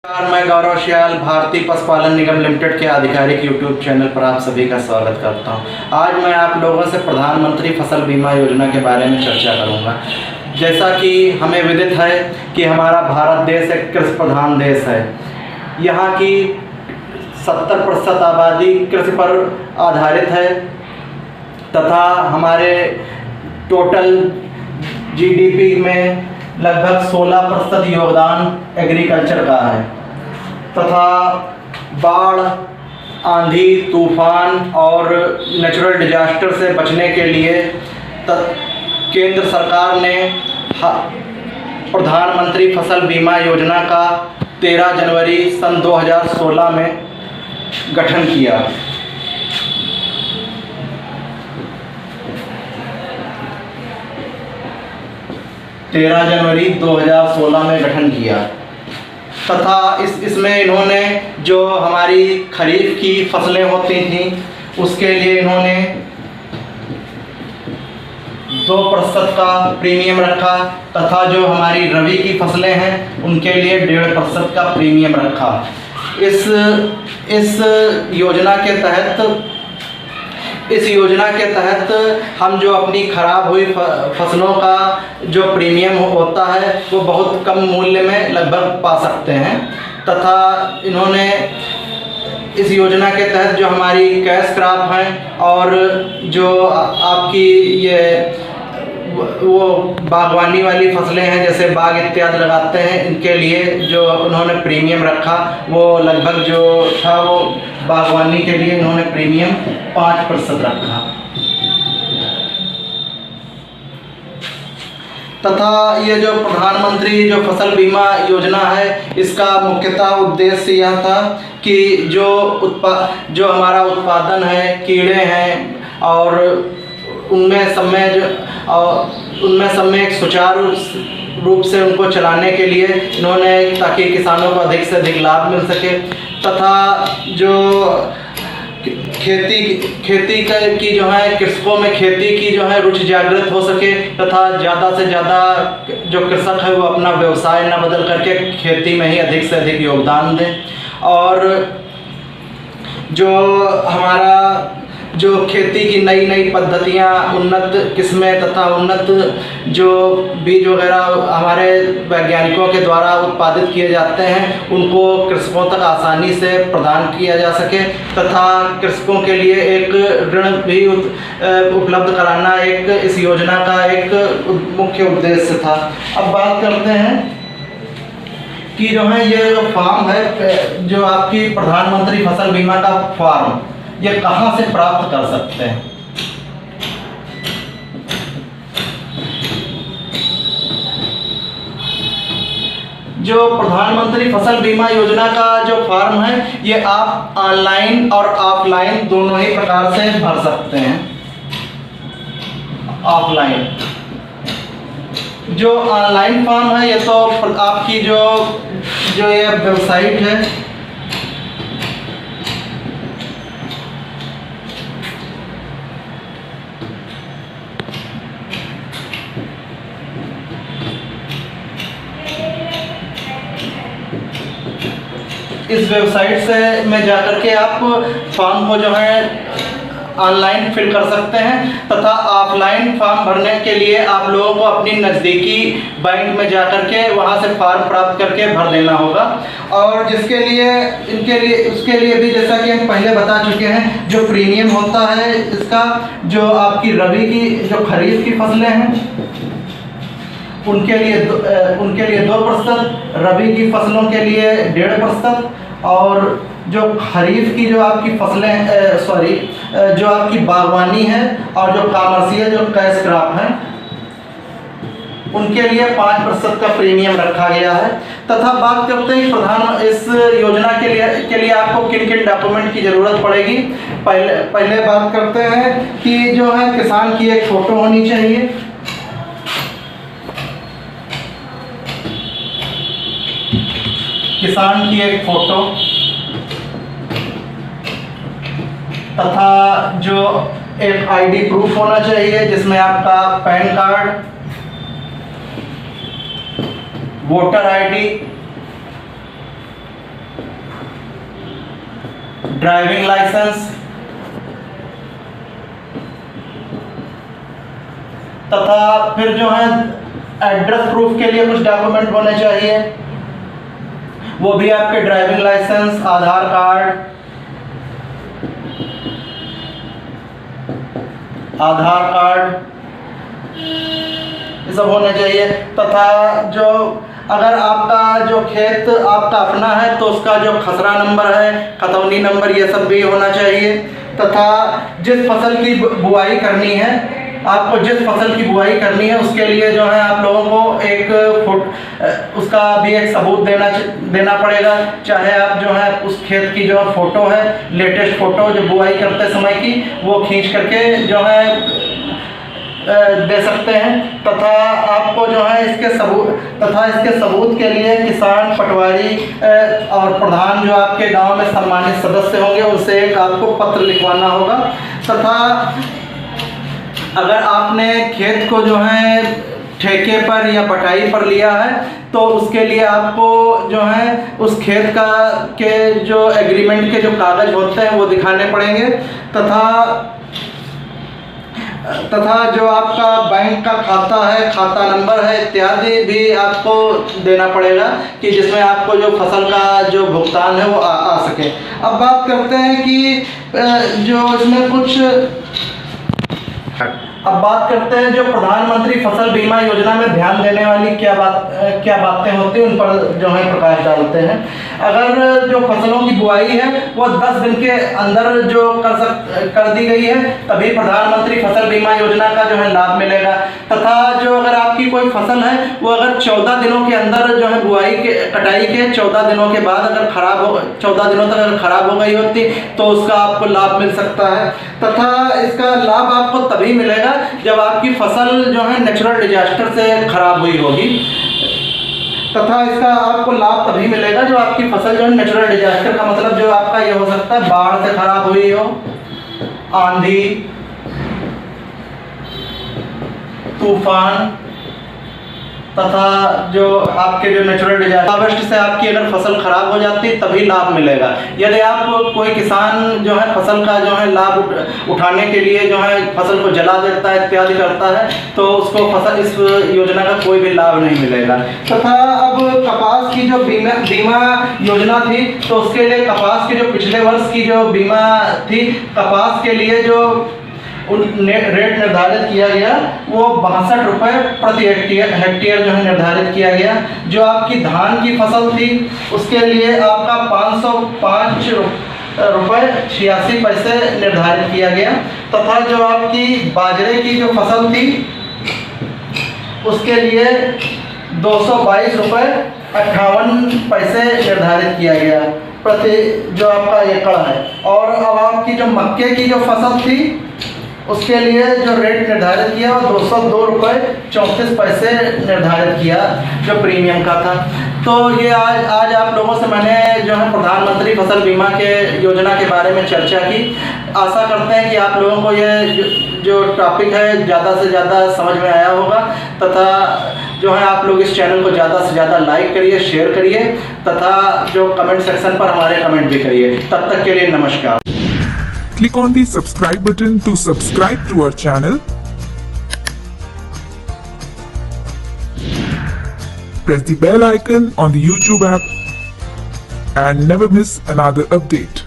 नमस्कार, मैं गौरव श्याल भारतीय पशुपालन निगम लिमिटेड के आधिकारिक यूट्यूब चैनल पर आप सभी का स्वागत करता हूं। आज मैं आप लोगों से प्रधानमंत्री फसल बीमा योजना के बारे में चर्चा करूंगा। जैसा कि हमें विदित है कि हमारा भारत देश एक कृषि प्रधान देश है। यहाँ की 70% आबादी कृषि पर आधारित है तथा हमारे टोटल जीडीपी में लगभग 16% योगदान एग्रीकल्चर का है तथा बाढ़, आंधी, तूफान और नेचुरल डिजास्टर से बचने के लिए केंद्र सरकार ने प्रधानमंत्री फसल बीमा योजना का 13 जनवरी सन 2016 में गठन किया। जनवरी 2016 में गठन किया तथा इसमें इन्होंने जो हमारी खरीफ की फसलें होती थीं उसके लिए इन्होंने 2% का प्रीमियम रखा तथा जो हमारी रबी की फसलें हैं उनके लिए 1.5% का प्रीमियम रखा। इस योजना के तहत हम जो अपनी खराब हुई फसलों का जो प्रीमियम होता है वो बहुत कम मूल्य में लगभग पा सकते हैं तथा इन्होंने इस योजना के तहत जो हमारी कैश क्रॉप हैं और जो आपकी ये वो बागवानी वाली फसलें हैं जैसे बाग इत्यादि लगाते हैं, इनके लिए जो उन्होंने प्रीमियम रखा वो लगभग जो था वो बागवानी के लिए इन्होंने प्रीमियम 5% रखा तथा ये जो प्रधानमंत्री जो फसल बीमा योजना है इसका मुख्यतः उद्देश्य यह था कि जो हमारा उत्पादन है, कीड़े हैं और उनमें सब में एक सुचारू रूप से उनको चलाने के लिए इन्होंने ताकि किसानों को अधिक से अधिक लाभ मिल सके तथा जो खेती की जो है कृषकों में खेती की जो है रुचि जागृत हो सके तथा ज़्यादा से ज़्यादा जो कृषक है वो अपना व्यवसाय न बदल करके खेती में ही अधिक से अधिक योगदान दें और जो हमारा जो खेती की नई पद्धतियाँ, उन्नत किस्में तथा उन्नत जो बीज वगैरह हमारे वैज्ञानिकों के द्वारा उत्पादित किए जाते हैं उनको कृषकों तक आसानी से प्रदान किया जा सके तथा कृषकों के लिए एक ऋण भी उपलब्ध कराना एक इस योजना का एक मुख्य उद्देश्य था। अब बात करते हैं कि जो है ये फॉर्म है जो आपकी प्रधानमंत्री फसल बीमा का फॉर्म ये कहाँ से प्राप्त कर सकते हैं। जो प्रधानमंत्री फसल बीमा योजना का जो फॉर्म है ये आप ऑनलाइन और ऑफलाइन दोनों ही प्रकार से भर सकते हैं। ऑफलाइन जो ऑनलाइन फॉर्म है ये तो आपकी जो ये वेबसाइट है इस वेबसाइट से में जाकर के आप फॉर्म को जो है ऑनलाइन फिल कर सकते हैं तथा ऑफलाइन फॉर्म भरने के लिए आप लोगों को अपनी नज़दीकी बैंक में जाकर के वहां से फॉर्म प्राप्त करके भर देना होगा और उसके लिए भी जैसा कि हम पहले बता चुके हैं जो प्रीमियम होता है इसका जो आपकी रबी की जो खरीफ की फसलें हैं उनके लिए 2%, रबी की फसलों के लिए 1.5% और जो खरीफ की जो आपकी फसलें जो आपकी बागवानी है और जो कॉमर्शियल जो कैश क्रॉप है उनके लिए 5% का प्रीमियम रखा गया है तथा बात करते हैं इस योजना के लिए आपको किन डॉक्यूमेंट की ज़रूरत पड़ेगी। पहले बात करते हैं कि जो है किसान की एक फ़ोटो होनी चाहिए, किसान की एक फ़ोटो तथा जो एक आईडी प्रूफ होना चाहिए जिसमें आपका PAN card, voter ID driving licence तथा फिर जो है एड्रेस प्रूफ के लिए कुछ डॉक्यूमेंट होने चाहिए, वो भी आपके ड्राइविंग लाइसेंस, आधार कार्ड, ये सब होने चाहिए। तथा जो अगर आपका जो खेत आपका अपना है तो उसका जो खसरा नंबर है, खतौनी नंबर, ये सब भी होना चाहिए। तथा जिस फसल की बुआई करनी है, आपको जिस फसल की बुआई करनी है उसके लिए जो है आप लोगों को एक उसका भी एक सबूत देना पड़ेगा। चाहे आप जो है उस खेत की जो फोटो है, लेटेस्ट फोटो जो बुआई करते समय की, वो खींच करके जो है दे सकते हैं। तथा आपको जो है इसके सबूत के लिए किसान, पटवारी और प्रधान जो आपके गांव में सम्मानित सदस्य होंगे, उनसे एक आपको पत्र लिखवाना होगा। तथा अगर आपने खेत को जो है ठेके पर या बटाई पर लिया है तो उसके लिए आपको जो है उस खेत के जो एग्रीमेंट के जो कागज होते हैं वो दिखाने पड़ेंगे। तथा जो आपका बैंक का खाता है, खाता नंबर है इत्यादि भी आपको देना पड़ेगा कि जिसमें आपको जो फसल का जो भुगतान है वो आ सके। अब बात करते हैं कि जो इसमें अब बात करते हैं जो प्रधानमंत्री फसल बीमा योजना में ध्यान देने वाली क्या बातें होती हैं, उन पर जो है प्रकाश डालते हैं। अगर जो फसलों की बुआई है वो 10 दिन के अंदर जो कर दी गई है तभी प्रधानमंत्री फसल बीमा योजना का जो है लाभ मिलेगा। तथा जो अगर आपकी कोई फसल है वो अगर 14 दिनों के अंदर जो है कटाई के 14 दिनों के बाद अगर 14 दिनों तक अगर खराब हो गई होती तो उसका आपको लाभ मिल सकता है। तथा इसका लाभ आपको तभी मिलेगा जब आपकी फसल जो है नेचुरल डिजास्टर से खराब हुई होगी। तथा इसका आपको लाभ तभी मिलेगा जब आपकी फसल जो है नेचुरल डिजास्टर का मतलब जो आपका ये हो सकता है बाढ़ से खराब हुई हो, आंधी, तूफान, तथा जो आपके जो नेचुरल डिजास्टर से आपकी अगर फसल खराब हो जाती है तभी लाभ मिलेगा। यदि आप कोई किसान जो है फसल का जो है लाभ उठाने के लिए जो है फसल को जला देता है इत्यादि करता है तो उसको इस योजना का कोई भी लाभ नहीं मिलेगा। तथा अब कपास की जो बीमा योजना थी तो उसके लिए कपास की जो पिछले वर्ष की जो बीमा थी, कपास के लिए जो रेट निर्धारित किया गया वो 62 रुपये प्रति हेक्टेयर जो है निर्धारित किया गया। जो आपकी धान की फसल थी उसके लिए आपका 505 रुपये 86 पैसे निर्धारित किया गया। तथा जो आपकी बाजरे की जो फसल थी उसके लिए 222 रुपये 58 पैसे निर्धारित किया गया प्रति जो आपका एकड़ है। और अब आपकी जो मक्के की जो फसल थी उसके लिए जो रेट निर्धारित किया वो 202 रुपये 34 पैसे निर्धारित किया जो प्रीमियम का था। तो ये आज आप लोगों से मैंने जो है प्रधानमंत्री फसल बीमा के योजना के बारे में चर्चा की। आशा करते हैं कि आप लोगों को ये जो टॉपिक है ज़्यादा से ज़्यादा समझ में आया होगा। तथा जो है आप लोग इस चैनल को ज़्यादा से ज़्यादा लाइक करिए, शेयर करिए तथा जो कमेंट सेक्शन पर हमारे कमेंट भी करिए। तब तक के लिए नमस्कार। Click on the subscribe button to subscribe to our channel. Press the bell icon on the YouTube app and never miss another update.